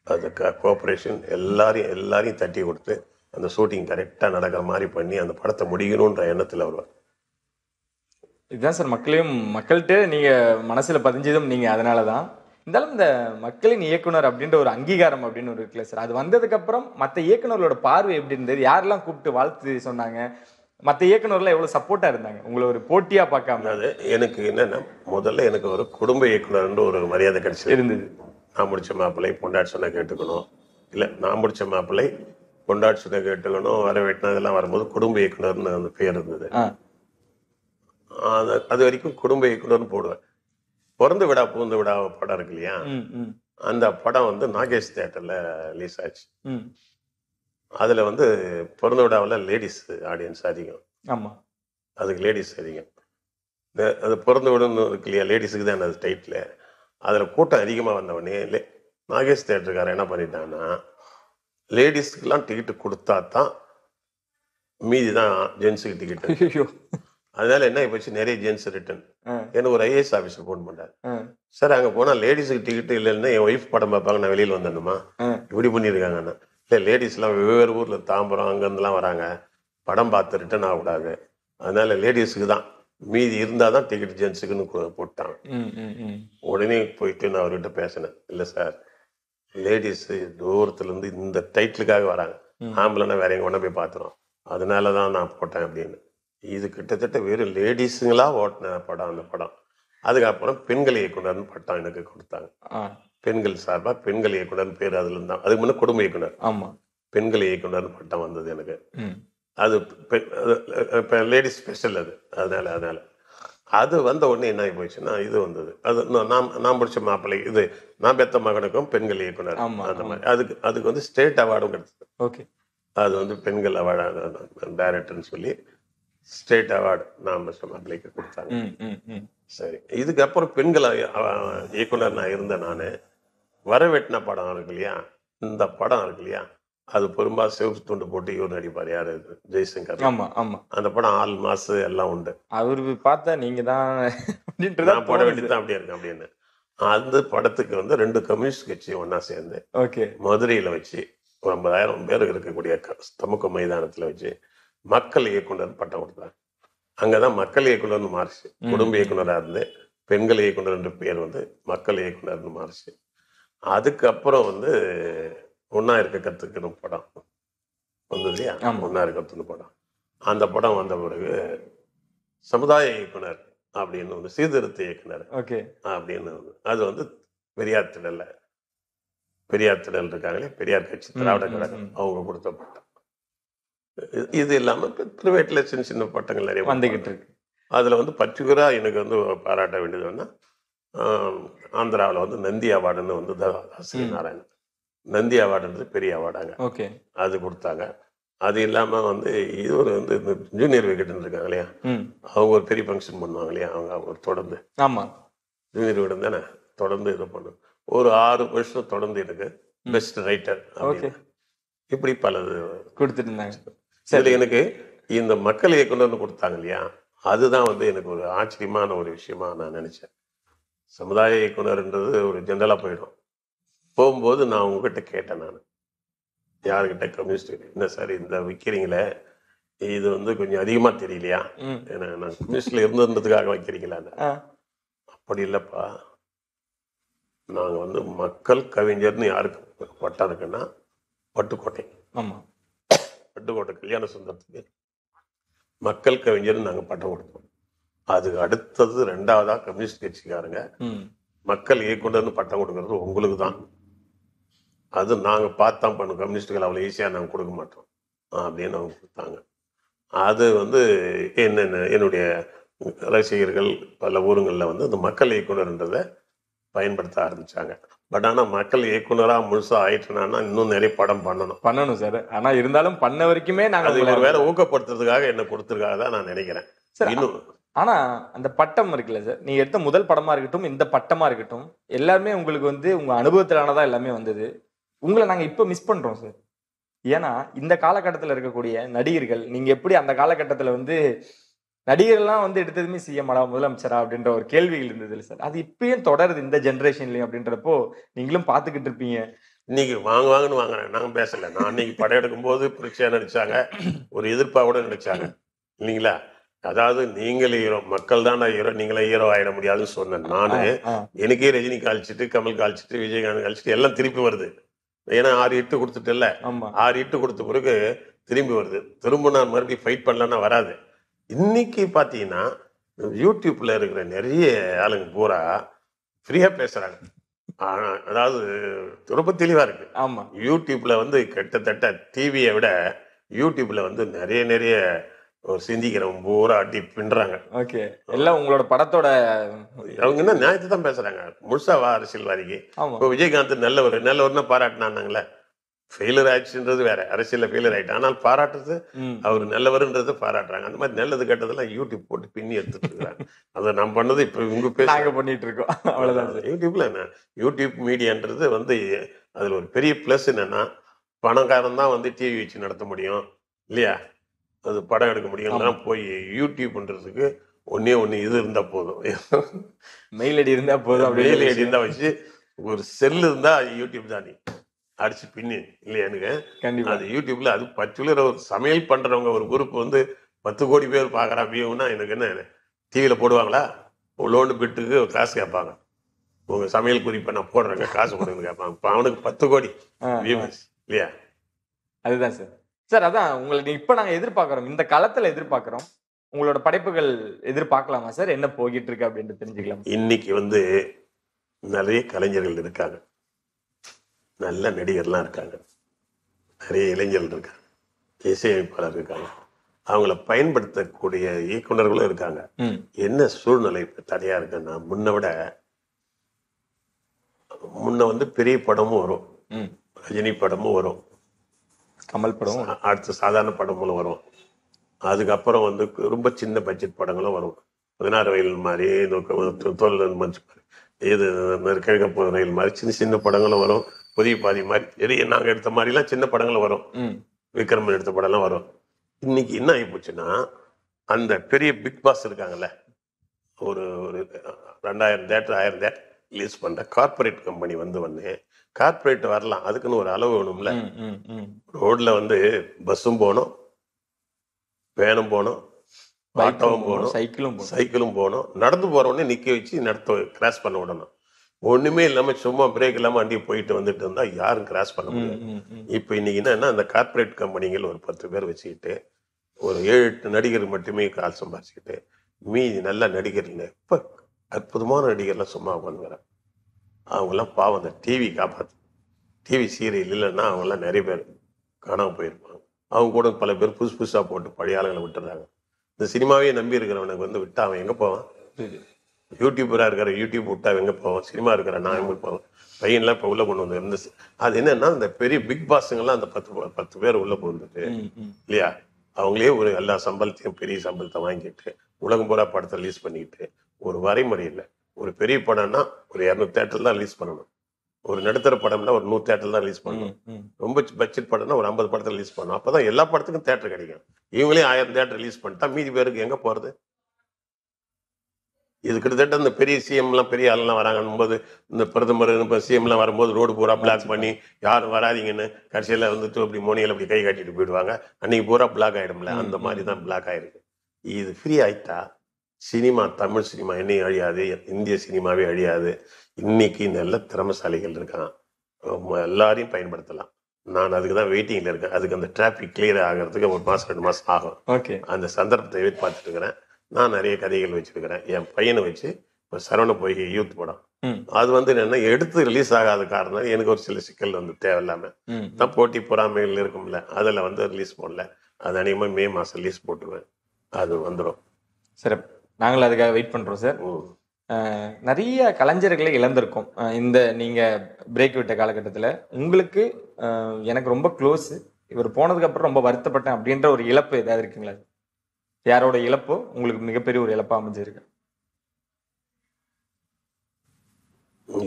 அந்த கோஆபரேஷன் எல்லாரையும் தட்டி கொடுத்து அந்த ஷூட்டிங் கரெக்டா நடக்கிற மாதிரி பண்ணி அந்த படத்தை முடிக்கணும்ன்ற எண்ணத்துல வருவார். இதுதான் சார் மக்கள்கிட்ட நீங்க மனசுல பதிஞ்சதும் நீங்க அதனாலதான். இருந்தாலும் இந்த மக்களின் இயக்குனர் அப்படின்ற ஒரு அங்கீகாரம் அப்படின்னு ஒரு இருக்குல்ல சார், அது வந்ததுக்கு அப்புறம் மற்ற இயக்குனர்களோட பார்வை எப்படி இருந்தது, யாரெல்லாம் கூப்பிட்டு வாழ்த்து சொன்னாங்க, மற்ற இயக்குனர்லாம் எவ்வளவு சப்போர்ட்டா இருந்தாங்க, உங்களை ஒரு போட்டியா பார்க்காம? அது எனக்கு என்னன்னா, முதல்ல எனக்கு ஒரு குடும்ப இயக்குனர்ன்ற ஒரு மரியாதை கிடைச்சி இருந்தது. நான் முடிச்ச மாப்பிள்ளை பொண்டாட்டி சொன்ன கேட்டுக்கணும், இல்லை நான் முடிச்ச மாப்பிள்ளை பொண்டாட்டி சொன்ன கேட்டுக்கணும், வர வெட்டினா இதெல்லாம் வரும்போது குடும்ப இயக்குனர்னு அந்த பேர் இருந்தது. அது வரைக்கும் குடும்ப இயக்குனர்னு போடுவேன். பிறந்து விடா பூந்து விடா படம் இருக்கு இல்லையா, அந்த படம் வந்து நாகேஷ் தியேட்டர்ல ரிலீஸ் ஆச்சு. அதுல வந்து பிறந்த விடாவில் லேடிஸ் ஆடியன்ஸ் அதிகம். ஆமா, அதுக்கு லேடிஸ் அதிகம். அது பிறந்த விடன்னு இருக்கு இல்லையா, லேடிஸுக்கு தான் அது டைட்டில். அதுல கூட்டம் அதிகமா வந்தவொடனே நாகேஷ் தியேட்டருக்காரன் என்ன பண்ணிட்டான்னா, லேடிஸ்க்குலாம் டிக்கெட்டு கொடுத்தா தான் மீதி தான் ஜென்ஸுக்கு டிக்கெட்டு. அதனால என்ன போச்சு, நிறைய ஜென்ஸ் ரிட்டர்ன். எனக்கு ஒரு ஐஏஎஸ் ஆஃபீஸர் ஃபோன் பண்ணாரு, சார் அங்கே போனால் லேடிஸுக்கு டிக்கெட் இல்லைன்னா என் ஒய்ஃப் படம் பார்ப்பாங்க, நான் வெளியில் வந்துடணுமா, இப்படி பண்ணியிருக்காங்கண்ணா. இல்லை லேடிஸ்லாம் வெவ்வேறு ஊரில் தாம்பரம் அங்கேருந்துலாம் வராங்க, படம் பார்த்து ரிட்டர்ன் ஆகக்கூடாது, அதனால லேடிஸுக்கு தான் மீதி இருந்தாதான் டிக்கெட் ஜென்ஸுக்குன்னு போட்டாங்க. உடனே போயிட்டு நான் அவர்கிட்ட பேசினேன், இல்லை சார் லேடிஸ் தூரத்துல இருந்து இந்த டைட்டிலுக்காக வராங்க, ஆம்பளைன்னா வேற எங்க ஒண்ணா போய் பார்த்துரும், அதனாலதான் நான் போட்டேன் அப்படின்னு. இது கிட்டத்தட்ட வெறும் லேடிஸுங்களா ஓட்டின படம் அந்த படம். அதுக்கப்புறம் பெண்கள் இயக்குனர்னு பட்டம் எனக்கு கொடுத்தாங்க. பெண்கள் சார்பா பெண்கள் இயக்குனர் பேர் அதுல இருந்தான். அதுக்கு முன்ன குடும்ப இயக்குனர். ஆமா, பெண்கள் இயக்குனர் பட்டம் வந்தது எனக்கு. அது லேடிஸ் ஸ்பெஷல் அது. அதனால அது வந்த உடனே என்ன ஆகி போயிடுச்சுன்னா இது வந்தது. அது நான் படிச்ச மாப்பிள்ளை இது நான் பெத்த மகனுக்கும் பெண்கள் இயக்குனர் அந்த மாதிரி. அதுக்கு வந்து ஸ்டேட் அவார்டும் கிடைச்சது. ஓகே, அது வந்து பெண்கள் அவார்டு டைரக்டர்னு சொல்லி ஸ்டேட் அவார்டு நான் படிச்ச மாப்பிள்ளைக்கு கொடுத்தாங்க. சரி, இதுக்கப்புறம் பெண்கள் இயக்குனர் நான் இருந்தேன். நான் வரவெட்டின படம் இருக்கு இல்லையா, இந்த படம் இருக்கு இல்லையா, அது பெரும்பாலும் சிவப்பு துண்டு போட்டு இவர் நடிப்பார். யாரு? ஜெய்சங்கர். ஆமா ஆமா. அந்த படம் 6 மாசம் எல்லாம் உண்டு. அவரு பார்த்தா நீங்க தான் நான் படம் வெட்டித்தான் அப்படியே இருக்கேன் அப்படின்னு. அந்த படத்துக்கு வந்து 2 கம்யூனிஸ்ட் கட்சி ஒன்னா சேர்ந்து மதுரையில வச்சு 50,000 பேர் இருக்கக்கூடிய தமுக்க மைதானத்துல வச்சு மக்கள் இயக்குனர் பட்டம் கொடுத்தாங்க. அங்கதான் மக்கள் இயக்குனர்னு மாறிச்சு. குடும்ப இயக்குனரா இருந்து பெண்கள் இயக்குனர் என்ற பேர் வந்து மக்கள் இயக்குனர்னு மாறிச்சு. அதுக்கப்புறம் வந்து ஒன்னா இருக்க கத்துக்கணும் படம் வந்தது இல்லையா, ஒன்னா இருக்க படம். அந்த படம் வந்த பிறகு சமுதாய இயக்குனர் அப்படின்னு வந்து சீர்திருத்த இயக்குனர் அப்படின்னு அது வந்து பெரியார் திடல் இருக்காங்களே, பெரியார் கட்சி திராவிட கழகம், அவங்க கொடுத்த பட்டம். இது இல்லாம பிரைவேட்ல சின்ன சின்ன பட்டங்கள் நிறைய வந்துகிட்டு இருக்கு. அதுல வந்து பர்டிகுலரா எனக்கு வந்து பாராட்ட வேண்டியதுன்னா ஆந்திராவில் வந்து நந்தி அவார்டுன்னு வந்து நாராயணன் நந்தி அவார்டுன்றது பெரிய அவார்டாங்க. அது கொடுத்தாங்க. அது இல்லாம வந்து இது ஒரு வந்து ஜூனியர் விகடன் இருக்காங்க இல்லையா, அவங்க ஒரு பெரிய ஃபங்க்ஷன் பண்ணுவாங்க இல்லையா, அவங்க தொடர்ந்து ஜூனியர் விகடன் தானே தொடர்ந்து இது பண்ணும். ஒரு 6 வருஷம் தொடர்ந்து எனக்கு பெஸ்ட் ரைட்டர் இப்படி பலது கொடுத்துருந்தாங்க. சரி, எனக்கு இந்த மக்கள் இயக்குனர்னு கொடுத்தாங்க இல்லையா, அதுதான் வந்து எனக்கு ஒரு ஆச்சரியமான ஒரு விஷயமா நான் நினைச்சேன். சமுதாய இயக்குனர்ன்றது ஒரு ஜென்ரலா போகும்போது நான் உங்ககிட்ட கேட்டேன், நான் யாருக்கிட்ட கம்யூனிஸ்ட், என்ன சார் இந்த விற்கிறீங்களே இது வந்து கொஞ்சம் அதிகமா தெரியலையா, ஏன்னா நான் கம்யூனிஸ்ட்ல இருந்ததுக்காக வைக்கிறீங்களா? அப்படி இல்லப்பா, நாங்க வந்து மக்கள் கவிஞர்னு யாருக்கு பட்டம் இருக்குன்னா பட்டுக்கோட்டை கல்யாண சுந்தரத்துக்கு மக்கள் கவிஞர் நாங்க பட்டம் கொடுத்தோம். அதுக்கு அடுத்தது 2வதா கம்யூனிஸ்ட் கட்சிக்காரங்க மக்கள் இயக்குனர்னு பட்டம் கொடுக்கறது உங்களுக்கு தான், அது நாங்க பார்த்தான் பண்ணும், கம்யூனிஸ்டுகள் அவ்வளவு ஈஸியா நாங்க கொடுக்க மாட்டோம் அப்படின்னு அவங்க கொடுத்தாங்க. அது வந்து என்னுடைய ரசிகர்கள் பல ஊருங்களில் வந்து இந்த மக்கள் இயக்குனர்ன்றதை பயன்படுத்த ஆரம்பிச்சாங்க. பட் ஆனா மக்கள் இயக்குனரா முழுசா ஆயிட்டுனா இன்னும் நிறைய படம் பண்ணணும் சார். ஆனா இருந்தாலும் பண்ண வரைக்குமே நாங்க வேற ஊக்கப்படுத்துறதுக்காக என்ன கொடுத்துருக்காக தான் நான் நினைக்கிறேன். இன்னும் ஆனா அந்த பட்டம் இருக்குல்ல சார், நீங்க எடுத்த முதல் படமா இருக்கட்டும், இந்த பட்டமா இருக்கட்டும், எல்லாமே உங்களுக்கு வந்து உங்க அனுபவத்திலானதான் எல்லாமே வந்தது. உங்களை நாங்க இப்ப மிஸ் பண்றோம் சார். ஏன்னா இந்த காலகட்டத்தில் இருக்கக்கூடிய நடிகர்கள், நீங்க எப்படி அந்த காலகட்டத்தில் வந்து நடிகர்லாம் வந்து எடுத்ததுமே சிஎம்டா முதலமைச்சரா அப்படின்ற ஒரு கேள்விகள் இருந்தது இல்லை சார், அது இப்பயும் தொடருது இந்த ஜென்ரேஷன்லயும் அப்படின்றப்போ நீங்களும் பார்த்துக்கிட்டு இருப்பீங்க. இன்னைக்கு வாங்குன்னு வாங்குறேன், நாங்க பேசல. நான் அன்னைக்கு படம் எடுக்கும் போது புரட்சியா நடிச்சாங்க, ஒரு எதிர்ப்பாவோட நடிச்சாங்க இல்லைங்களா. அதாவது நீங்களே ஹீரோ, மக்கள் தான் ஹீரோ, நீங்களே ஹீரோ ஆயிட முடியாதுன்னு சொன்னேன் நானு. எனக்கே ரஜினி காலிச்சிட்டு, கமல் காலிச்சிட்டு, விஜயகாந்த் காலிச்சிட்டு எல்லாம் திருப்பி வருது. ஏன்னா 6 ஹிட் கொடுத்துட்டு இல்ல, 6 ஹிட் கொடுத்த பிறகு திரும்பி வருது. திரும்ப நான் மறுபடியும் ஃபைட் பண்ணலன்னா வராது. இன்னைக்கு பாத்தீங்கன்னா யூடியூப்ல இருக்கிற நிறைய ஆளுங்க பூரா ஃப்ரீயா பேசுறாங்க. அதாவது ரொம்ப தெளிவா இருக்கு. யூடியூப்ல வந்து கிட்டத்தட்ட டிவியை விட யூடியூப்ல வந்து நிறைய ஒரு சிந்திக்கிறவங்க பூரா அட்டி பின்றாங்க. எல்லாம் உங்களோட படத்தோட அவங்க என்ன நியாயத்தை தான் பேசுறாங்க. முழுசாவா அரசியல்வாதிக்கு இப்போ விஜயகாந்த் நல்லவர்னா பாராட்டினாங்களே, ஃபெயிலர் ஆயிடுச்சுன்றது வேற, அரசியல்ல ஃபெயிலர் ஆயிட்டு, ஆனால் பாராட்டுறது அவர் நல்லவர்ன்றது பாராட்டுறாங்க. அந்த மாதிரி நல்லது கெட்டதெல்லாம் யூடியூப் போட்டு பின்னி எடுத்துட்டு இருக்காங்க. அதை நம்ம பண்ணது இப்ப இவங்க பண்ணிட்டு இருக்கோம், அவ்வளவுதான். யூடியூப்ல என்ன, யூடியூப் மீடியான்றது வந்து அதுல ஒரு பெரிய பிளஸ் என்னன்னா, பணக்காரன் தான் வந்து டிவி வச்சு நடத்த முடியும் இல்லையா, அது படம் எடுக்க முடியும். போய் யூடியூப்ன்றதுக்கு ஒன்னே இது இருந்தா போதும், மெயில் ஐடி இருந்தா போதும், மெயில் ஐடி இருந்தா வச்சு ஒரு செல் இருந்தா யூடியூப் தான் நீ அடிச்சு பின்னு இல்லையா. எனக்கு அது யூடியூப்ல அது பர்டிகுலர் ஒரு சமையல் பண்றவங்க ஒரு குரூப் வந்து 10 கோடி பேர் பாக்குறா வியூனா எனக்கு என்ன டிவியில போடுவாங்களா? லோன் பிட்டுக்கு காசு கேட்பாங்க. உங்க சமையல் குறிப்பை நான் போடுறேங்க, காசு கொடுங்கன்னு கேட்பாங்க. இப்போ அவனுக்கு 10 கோடி வியூவர்ஸ் இல்லையா? அதுதான் சார். சார் அதான் உங்களுக்கு இப்ப நாங்க எதிர்பார்க்கிறோம், இந்த காலத்துல எதிர்பார்க்கிறோம். உங்களோட படைப்புகள் எதிர்பார்க்கலாமா சார்? என்ன போகிட்டு இருக்கு அப்படின்னு தெரிஞ்சுக்கலாம். இன்னைக்கு வந்து நிறைய கலைஞர்கள் இருக்காங்க, நல்ல நடிகர்லாம் இருக்காங்க, நிறைய இளைஞர்கள் இருக்காங்க, இசையமைப்பாளர் இருக்காங்க, அவங்கள பயன்படுத்தக்கூடிய இயக்குநர்களும் இருக்காங்க. என்ன சூழ்நிலை இப்ப தடையா இருக்குன்னா, முன்ன வந்து பெரிய படமும் வரும், ரஜினி படமும் வரும், கமல் படம், அடுத்த சாதாரண படமும் வரும். அதுக்கப்புறம் வந்து ரொம்ப சின்ன பட்ஜெட் படங்களும் வரும். 16 வயல் மாதிரி, இது கிழக்க ரயில் மாதிரி சின்ன சின்ன படங்களும் வரும். புதிய பாதி மாதிரி பெரிய நாங்க எடுத்த மாதிரிலாம் சின்ன படங்களும் வரும். விக்ரமன் எடுத்த படம்லாம் வரும். இன்னைக்கு என்ன ஆகி போச்சுன்னா, அந்த பெரிய பிக் பாஸ் இருக்காங்கல்ல, ஒரு 2000 தேட்டர் 1000 தேட்டர் ரிலீஸ் பண்ற கார்பரேட் கம்பெனி வந்து கார்பரேட் வரலாம், அதுக்குன்னு ஒரு அளவு வேணும்ல. ரோட்ல வந்து பஸ்ஸும் போகணும், வேனும் போகணும், ஆட்டோவும் போகணும், சைக்கிளும் போகணும், நடந்து போறவொடனே நிக்க வச்சு கிராஸ் பண்ண விடணும். ஒண்ணுமே இல்லாம சும்மா பிரேக் இல்லாம வண்டி போயிட்டு வந்துட்டு இருந்தா யாரும் கிராஸ் பண்ண முடியாது. இப்ப இன்னைக்கு என்னன்னா, அந்த கார்பரேட் கம்பெனிகள் ஒரு 10 பேர் வச்சுக்கிட்டு ஒரு 7-8 நடிகர் மட்டுமே கால் சம்பாதிச்சுக்கிட்டு மீதி நல்ல நடிகர்கள் இப்ப அற்புதமான நடிகர்லாம் சும்மா பண்ணுறாங்க. அவங்கெல்லாம் பாவம் அந்த டிவி காப்பாற்று, டிவி சீரியல் இல்லைன்னா அவங்கெல்லாம் நிறைய பேர் காணாமல் போயிருப்பாங்க. அவங்க கூட பல பேர் புதுசாக போட்டு பழைய ஆளுங்களை விட்டுறாங்க. இந்த சினிமாவே நம்பி இருக்கிறவனுக்கு வந்து விட்டா அவன் எங்கே போவான்? யூடியூபராக இருக்கிற யூடியூப் விட்டா எங்கே போவான்? சினிமா இருக்கிற நான் எங்கே போவேன்? பையன்லாம் இப்போ உள்ளே கொண்டு வந்து இருந்து அது என்னன்னா, அந்த பெரிய பிக் பாஸுங்கெல்லாம் அந்த 10 பேர் உள்ளே போந்துட்டு இல்லையா, அவங்களே ஒரு எல்லா சம்பளத்தையும் பெரிய சம்பளத்தை வாங்கிட்டு உலகம் பூரா படத்தை ரிலீஸ் பண்ணிக்கிட்டு ஒரு வரைமுறை இல்லை. ஒரு பெரிய படம்னா ஒரு 200 தேட்டர் தான் ரிலீஸ் பண்ணணும், ஒரு நடுத்தர படம்னா ஒரு 100 தேட்டர் தான் ரிலீஸ் பண்ணணும், ரொம்ப பட்ஜெட் படம்னா ஒரு 50 படத்தை ரிலீஸ் பண்ணணும். அப்பதான் எல்லா படத்துக்கும் தேட்டர் கிடைக்கும். இவங்களே 1000 தேட்டர் ரிலீஸ் பண்ணிட்டா மீதி பேருக்கு எங்க போறது? இது கிட்டத்தட்ட இந்த பெரிய சிஎம்லாம் பெரிய ஆள்லாம் வராங்கன்னும் போது, இந்த பிரதமர் சிஎம்லாம் வரும்போது ரோடு பூரா பிளாக் பண்ணி யாரும் வராதிங்கன்னு கடைசியில் வந்துட்டு அப்படி மோனியில் அப்படி கை காட்டிட்டு போயிடுவாங்க. அன்னைக்கு பூரா பிளாக் ஆகிடும்ல, அந்த மாதிரி தான் பிளாக் ஆயிருக்கு. இது ஃப்ரீ ஆயிட்டா சினிமா, தமிழ் சினிமா என்னையும் அழியாது, இந்திய சினிமாவே அழியாது. இன்னைக்கு நல்ல திறமசாலிகள் இருக்கான், எல்லாரையும் பயன்படுத்தலாம். நான் அதுக்கு தான் வெயிட்டிங்கில் இருக்கேன். அதுக்கு அந்த டிராஃபிக் கிளியர் ஆகிறதுக்கு 1 மாதம் 2 மாதம் ஆகும். அந்த சந்தர்ப்பத்தை எதிர்பார்த்துட்டு இருக்கிறேன். நான் நிறைய கதைகள் வச்சிருக்கிறேன். என் பையனை வச்சு இப்போ சரவண போய் யூத் படம், அது வந்து என்னன்னா எடுத்து ரிலீஸ் ஆகாத காரணம் எனக்கு ஒரு சில சிக்கல் வந்து தேவையில்லாம தான் போட்டி பொறாமைகள் இருக்கும்ல, அதில் வந்து ரிலீஸ் போடல. அது அநேகமாக மே மாதம் ரிலீஸ் போட்டுருவேன், அது வந்துடும். சரி, நாங்கள் அதுக்காக வெயிட் பண்றோம் சார். நிறைய கலைஞர்களை இழந்திருக்கோம் இந்த நீங்க பிரேக் விட்ட காலகட்டத்தில். உங்களுக்கு எனக்கு ரொம்ப க்ளோஸ், இவர் போனதுக்கு அப்புறம் ரொம்ப வருத்தப்பட்டேன் அப்படின்ற ஒரு இழப்பு ஏதாவது இருக்குங்களா? யாரோட இழப்போ உங்களுக்கு மிகப்பெரிய ஒரு இழப்பா அமைஞ்சிருக்கு?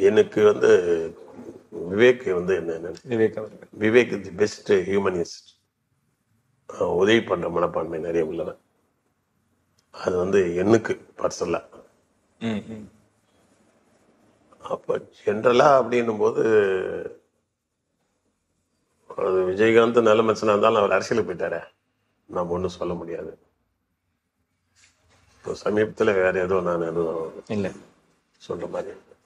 எனக்கு வந்து விவேக் வந்து என்ன, விவேக் தி பெஸ்ட் ஹியூமனிஸ்ட். உதவி பண்ற மனப்பான்மை நிறைய உள்ளவன். அது வந்து எனக்கு பர்சனலா. அப்ப ஜென்ரலா அப்படின்னும் போது அது விஜயகாந்த் நல்ல மச்சனா இருந்தாலும் அவர் அரசியலுக்கு போயிட்டாரு, நம்ம ஒன்றும் சொல்ல முடியாது. இப்போ சமீபத்தில் வேற ஏதோ நான் எதுவும் இல்லை சொல்ற மாதிரி